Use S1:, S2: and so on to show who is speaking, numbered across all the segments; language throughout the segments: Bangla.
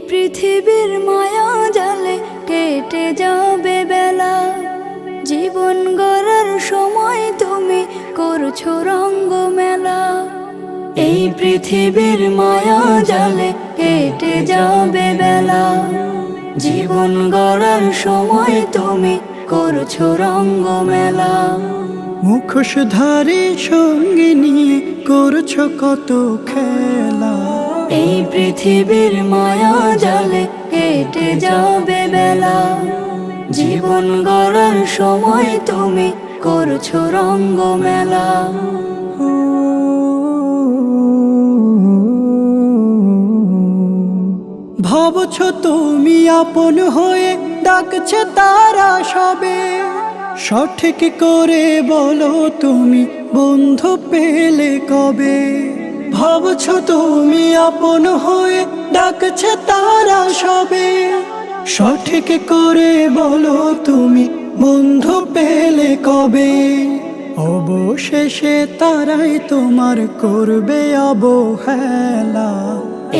S1: পৃথিবীর মায়া জালে কেটে যাবে বেলা, জীবন গড়ার সময় তুমি করছো রঙ্গ মেলা। এই পৃথিবীর মায়া জালে কেটে যাবে বেলা, জীবন গড়ার সময় তুমি করছো রঙ্গ মেলা।
S2: মুখোশধারী সঙ্গে নিয়ে করছো কত খেলা।
S1: এই পৃথিবীর মায়া জালে কেটে যাবে বেলা, জীবন গড়ার সময় তুমি করছো রঙ্গ মেলা।
S2: ভাবছো তুমি আপন হয়ে ডাকছে তারা সবে, সঠিক করে বলো তুমি বন্ধু পেলে কবে। ভাবছো তুমি আপন হয়ে ডাকছে তারা সবে, সঠিক করে বলো তুমি বন্ধু পেলে কবে। অবশেষে তারাই তোমার করবে অবহেলা।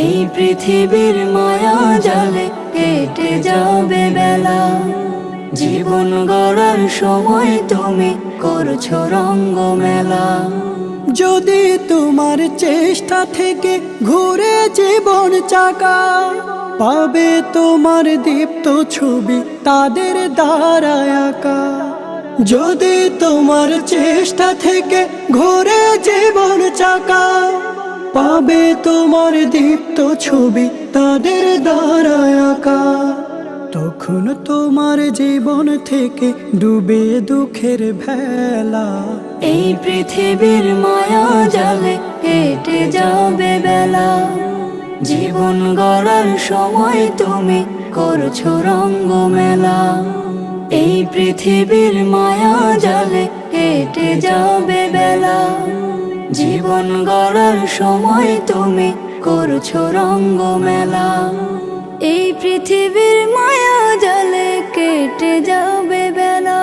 S1: এই পৃথিবীর মায়া জালে কেটে যাবে বেলা, জীবন গড়ার সময় তুমি করছো রঙ্গ মেলা।
S2: যদি তোমার চেষ্টা থেকে ঘুরে জীবন চাকা, পাবে তোমার দীপ্ত ছবি তাদের দ্বারা আঁকা। যদি তোমার চেষ্টা থেকে ঘুরে জীবন চাকা, পাবে তোমার দীপ্ত ছবি তাদের দ্বারা আঁকা। তখন তোমার জীবন থেকে ডুবে দুঃখের ভেলা।
S1: এই পৃথিবীর মায়া জালে কেটে যাবে বেলা, জীবন গড়ার সময় তুমি করছো রঙ্গ মেলা। এই পৃথিবীর মায়া জালে কেটে যাবে বেলা, জীবন গড়ার সময় তুমি করছো রঙ্গ মেলা। এই পৃথিবীর মায়া জালে কেটে যাবে বেলা।